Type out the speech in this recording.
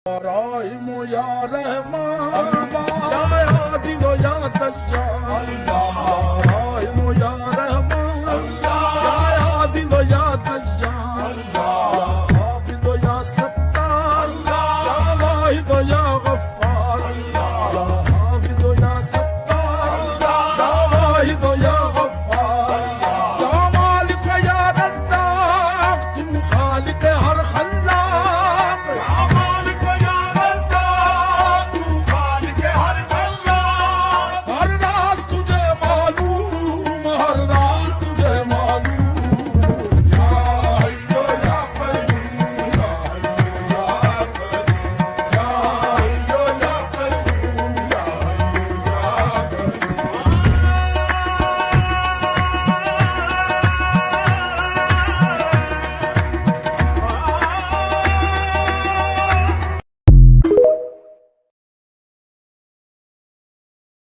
راحم يا رحمن يا عادل يا ديان راحم يا رحمن يا عادل يا ديان يا حافظ يا ستار يا واحد يا